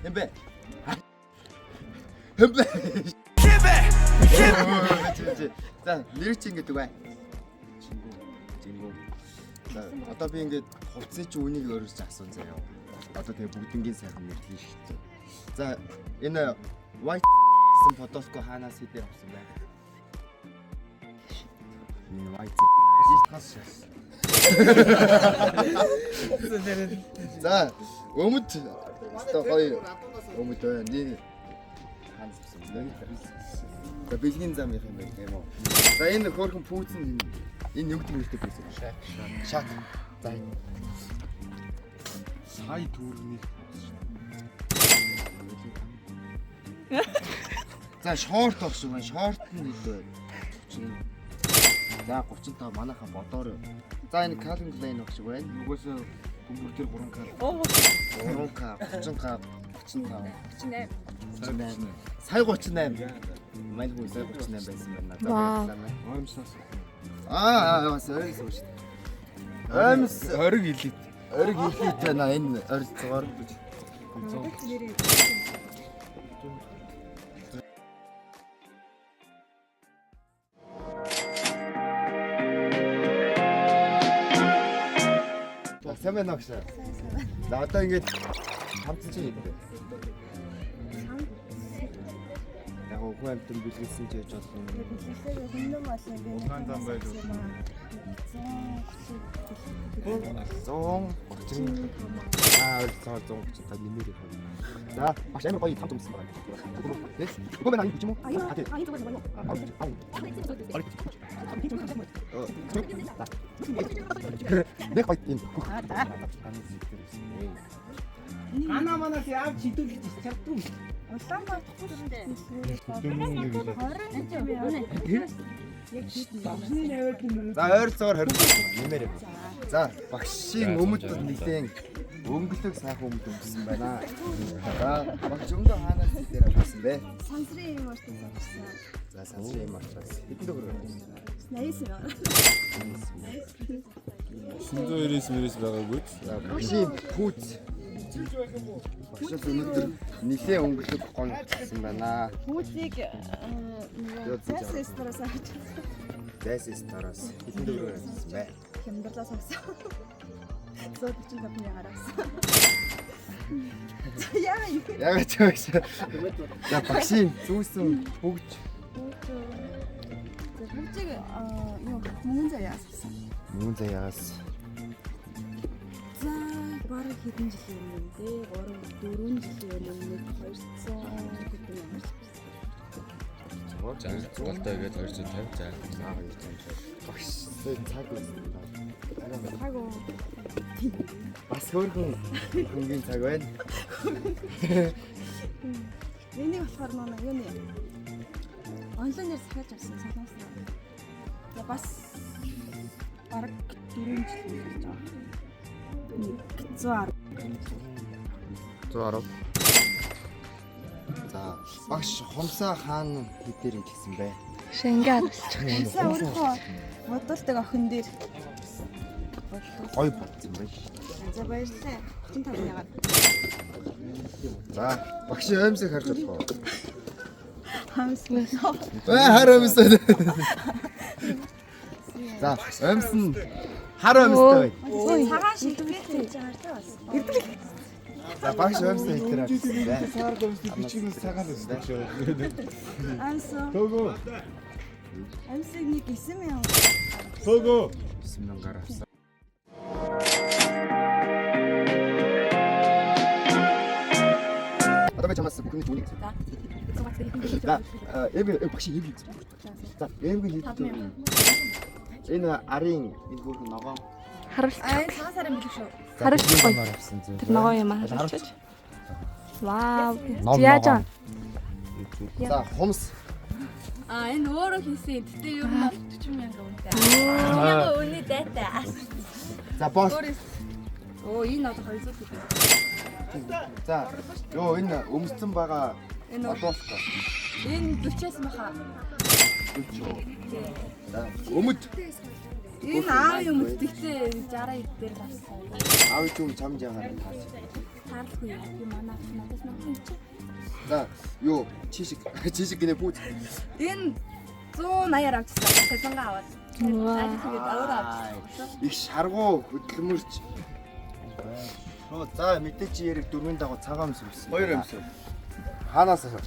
Хэмбэ. Хэмбэ. За, нэр чи ингэдэг бай. Жингүү. За, одоо би ингээд хувцсны чи үнийг өөрөж асуун заяа. Одоо тэгээ бүгднгийн сайхан нэр хийн шүү. За, энэ white гэсэн фотоско хаанаас хийдээр авсан бэ? Энэ white хас. За, өмд одоо гоё өмд байна. Хаанаас авсан бэ? За, бэлгийн зам их юм байна тийм үү? За, энэ хөөрхөн пүүц нь энэ юу гэдэг нэртэй пүүц вэ? Шат. За. Сая төрний. За, шорт багш байна. Шорт нь хэд вэ? 30. За, 35 манайха бодоор. За, энэ Calvin Klein багш байна. Юугаас бөмбөр дээр 3K. 3K, 30K, 35, 38. Сая 38. Мань хүү сая 38 байсан байна. За, ойлсоос. Бас ойлсоо шүү дээ. Оймс 20 жилийн. 20 жилийн байна энэ ойролцоогоор. Сайн байна уу? За одоо ингэж хамтсан чинь юм бэ? Яг хүн амтан бэлгэлсэн ч яж болно. Бэлгэлээ хүннэн болсон юм байна. Ухаан зам байж болно. 130. Ойролцоогоор 130 нэмэр их байна. За маш амар гоё хамт өмсөн байна. Тэгээс хөө байна юм уу? Аа тийм байна. Нэг гоё юм. Ана манаас яав чидүүлж чаддгүй. Улаан бодохгүй шүү дээ. За ойролцоогоор 20 нэмэр. За багшийн өмд нэгэн өнгөлөг сайхан өмд өмсөн байна. За багш өмдөө хаанаас дээр авсан бэ? Сансрын юм уурсан санагдсан. За сансрын юм авсан. Хэдэн төгрөг авсан? 80 байна. 999 байгаагүй. За багшийн пүүц. Багшаас өнөөдөр нэлээ өнгөлөг гоё авсан байна. Пүүцийг зэсэстерээс авч. Зэсэстерээс хэдэн төгрөг авсан бэ? Хямдрлаас авсан. 145 мянган авсан. Яа ч bagш. За багшийн зүүсэн бүгд бүгдийг юу мөнгөн заяас авсан. мөнгөн заяас. За бараг хэдэн жилийн өмнө те 3 4 жилийн өмнө 200 хэдэн ямар За голтой гээд 250 за. Багш цаг байсан. цаг уу Бас хөөрхөн хөнгөн цаг байна. Энийг болохоор манай юу нэ онлайнаар захиалж авсан солонгосноо. За бас бараг 4 жил болж байгаа. 110. За багш хомсаа хаана хэдээр юм гэсэн бэ? Шингээд Са өөрөө бодолтой охин дээр Гой бодсон байж. за баярлалаа. 35 мянган. За багшийн оймсыг харах болов уу? Хамс. Хар оймсоо. За оймс нь хар оймстой бай. Цагаан шилбэг хийж байгаа бас. За багш оймсоо хитэр авсан бай. Сар дэвсний бичигнээс цагаан өссөн шүү. Амсаа. Төгөө. Амсыг нэг 9 мянган. Төгөө. 9 мянгаар авсан. Одоо би чамаас бүхний түүнийг. За багшийн эвгүй. За эвгүй хийдэг. Энэ арын энэ бүрэн ногоон харуулчих. Цагаан сарын бэлэг шүү. Харуулчих. авсан зөв. Тэр ногоо юм аа харуулчих. Вау. Яаж аа? За хумс. Энэ өөрөө хийсэн. Гэтэ ер нь 40 мянган үнэтэй. 40 мянган үнэ дайтай. За босс. Энэ одоо 200 төгрөг. За ёо энэ өмсцэн байгаа Энэ одооско. энэ 40-аас маха. За өмд Энэ аав юм үтгэхтэй 60 дээр гарсан. аав юу чамд яагаад таарч. таарлахгүй юм манай надаас намхан чи. За юу чишиг гинэ бүүз. Энэ 180-аар авчихсан. Солонго аваад. Тэгээд өөр авчихсан. Их шаргуу хөдөлмөрч. За мэдээч яриг дөрвийн дагуу цагаан өмс ирсэн. Хоёр өмс. Хаанаас аа?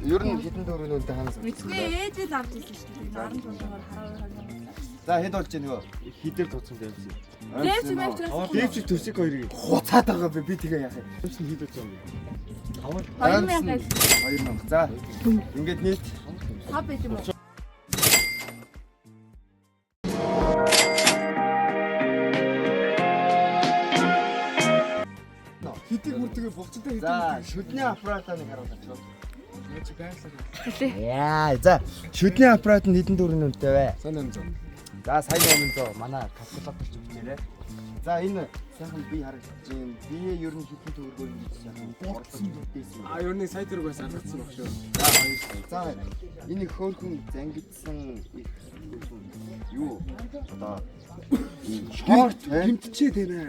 Ер нь хэдэн дөрвөнөдөө хаанаас? Мэдгүй ээжээс авчихсан шүү дээ. Наран тулгаар хараа. За хэд болж байна нөгөө хідэр тууцсан дэмс. Дээвч мэгч Дээвч төсөг хоёрыг хуцаад байгаа би тэгээ яах юм. Дэмс нь хэд болж байгаа юм? 2000. За ингээд нийт 5 байт юм уу? хитиг мөртөг буцтай хитэг. За шүдний аппаратыг харуулж байна. Яа, за шүдний аппарат нь хэдэн төгрөгийн үнэтэй вэ? 800. За сая 800 манай калкуляторч өгчээрэй. За энэ сайхан би харагдаж байна. Би ер нь хэдэн төгрөгөөр ингэж сайхан борлуулсан дээсэн. Ер нь сая төгрөгөөс алгацсан баг шүү. За хоёр. За энэ хөөрхөн зангидсан их юу одоо шорт Гимтчээ тэнэ.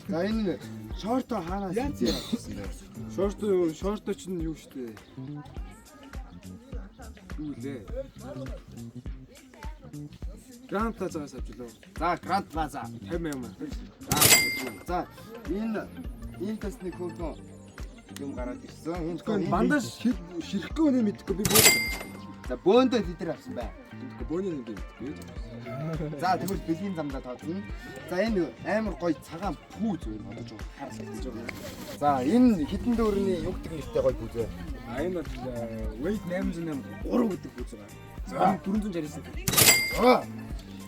За энэ шорто хаанаас хийсэн бэ? Шорто ч нь юу штэ. Юу лээ. Грант плазаас авчлаа. За Грант Плаза 50,000. За энэ тасны хөөрхөн юм гараад ирсэн. Энэ бандаж ширэхгүй нэ мэдхгүй би боо. За бөөндөө тэдэр авсан бай. Мэдхгүй бооны нэг юм мэдхгүй. За тэгвэл бэлгийн замдаа тоодно. За энэ амар гоё цагаан пүү зүгээр бодож харагдаж байна. За энэ хитэн дөрөвний юг гэдэг нэртэй гоё пүү зөө. Энэ бол weight 808 3 гэдэг бүз байгаа. За 469.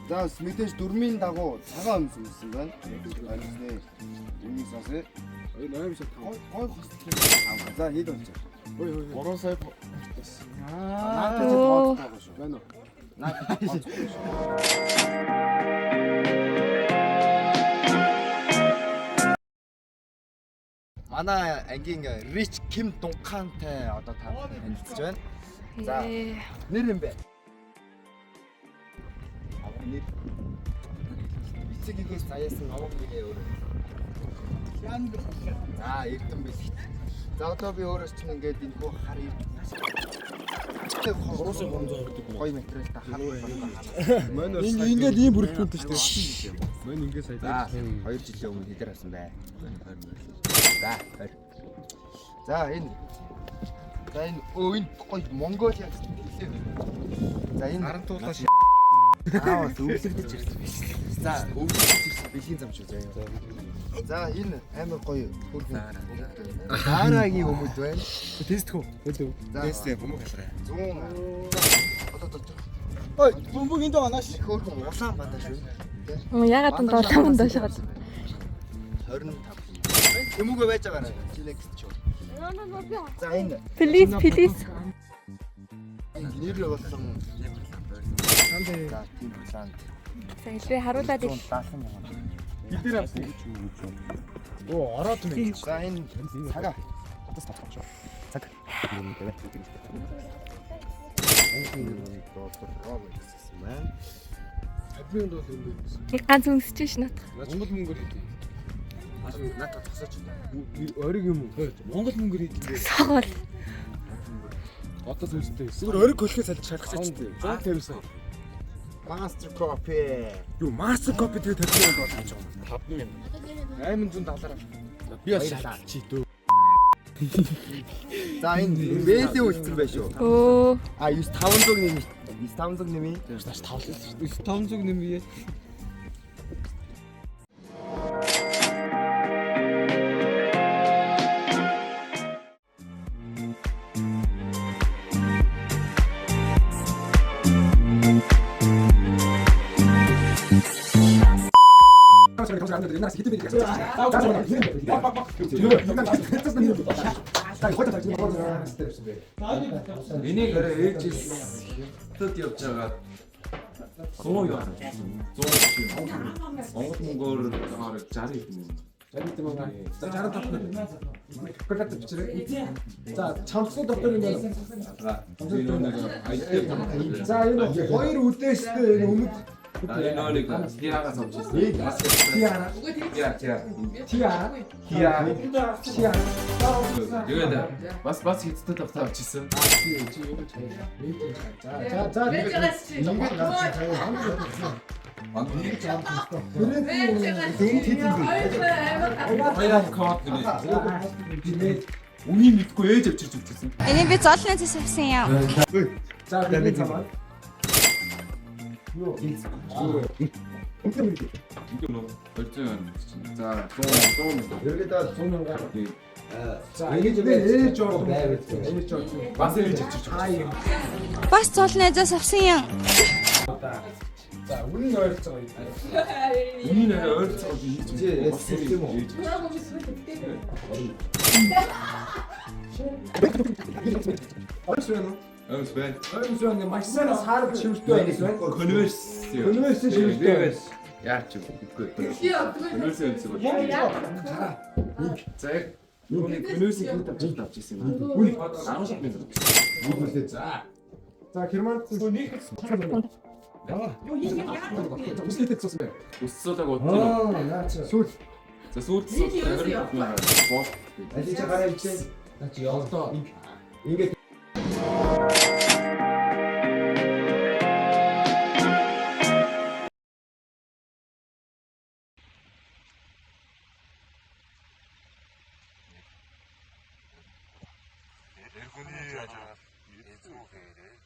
За мэдээж дөрмийн дагуу цагаан өмс үлсэн байна. Алисны үнийг сонсъё. 805. Гой хостлоо. За хэд болж байна? Ой 3 сая. Наатай тоодох байгаа шүү. Байна уу? Наатай. Манай ангийн Rich Kim Duncanтай одоо та танилцж байна. За нэр юм бэ? Нэр бицэгээс заяасан авах нэрээ өөрөө. За эрдэн бэлэг. За одоо би өөрөөс чинь ингээд энэ хөө хар эрдэн. Хоросын 300 гэдэг гоё материалтай хар. Ингээд ийм бүрэлдэхүүнтэй шүү дээ. Мөн ингээд сая 2 жилийн өмнө хэдэр авсан бай. За энэ энэ гоё Монголиа хэлээ. За энэ харан туулаш аа өвлөгдөж ирсэн биш. За өвлөгдөж ирсэн бэлгийн зам шүү заяа. За энэ амар гоё хөргөн. Дараагийн хүмүүс байна. тестэх үү? Тестээ хүмүүс халраа. 100. Ой, бөмбөг энд байгаа нааш. Хөргөн улаан бандаа шүү. Ягаад энэ дулаан дашаад 25. Тэмүүгээ байж байгаарай. Select ч. За энэ Please please. нэр болсон. За тийм план. За илүү харуулад ир. 170 мянган. Бидээр авсан. Оо, ороод мэ. За энэ цагаа. Хатас татах шүү. Цаг. Юм дээ. Админ бол юм бэ? Нэг ганц өмсөж ш надах. Монгол мөнгөөр хийх. Надад тасаач. Ориг юм уу? Монгол мөнгөөр хийх. Согол. Одоо зүйлстэй. Зүгээр ориг хөлхөөс аль шалгах чинь. 150 Master copy. Юу, master copy тэгээ тавьчих юм болж байгаа. 870-аар. Би бас шалчих дөө. За энэ бэлээ үлдсэн байх шүү. Өө. А 9500 нэмээ. 9500 нэмээ. Тааш тавлаа шүү. 500 нэмээ. Энийг ээжээс хөт явж байгаа 100 юу? 100 Монгол мөнгөөр 60 юм. За 65. Калкулятор бичээрэй. За чамцлуу доктор юм байна. За энэ нэг IT. За энэ хоёр үдээстэй энэ өмнөд Энэ нөлийг хиагаас авч ирсэн. Тиара. Тэгээд бас хиттэй тавтаа авч ирсэн. Баяр код нэ. Үнийг мэдгүй ээж авчирч өгчихсэн. Энэ би зоолны цэс авсан юм. За би цамаа. Ингээд нөө болцсон юм чинь. За 100 Хэрэглээд 100 За ингэж ээж орсон. Ээж орсон. бас ээж авчирч өгсөн. Бас зоолны цэс авсан юм. За үнэн ойролцоо юм. Үнийг арай ойрцоогоо хийж хэлсэн юм уу? Ойрс байна уу? Өөс бай. Ойрс байна. Машинаас харах шивэртэй байна. Конверс. Конверс шивэртэй байна. Яач үгүй. Конверс юмсаг бол. За яг юуны конверсийг хэд авч ирсэн юм. Үгүй 10 минут. Бүгдээ за. За Германд нэг Үстэй цус бай. Уссуулаг утсан. Наач сүүл. За сүүлд боо. Ажиж гараа ичээ. Наач явдаа. Ингээд Эрхүний яж эзүү хэрэг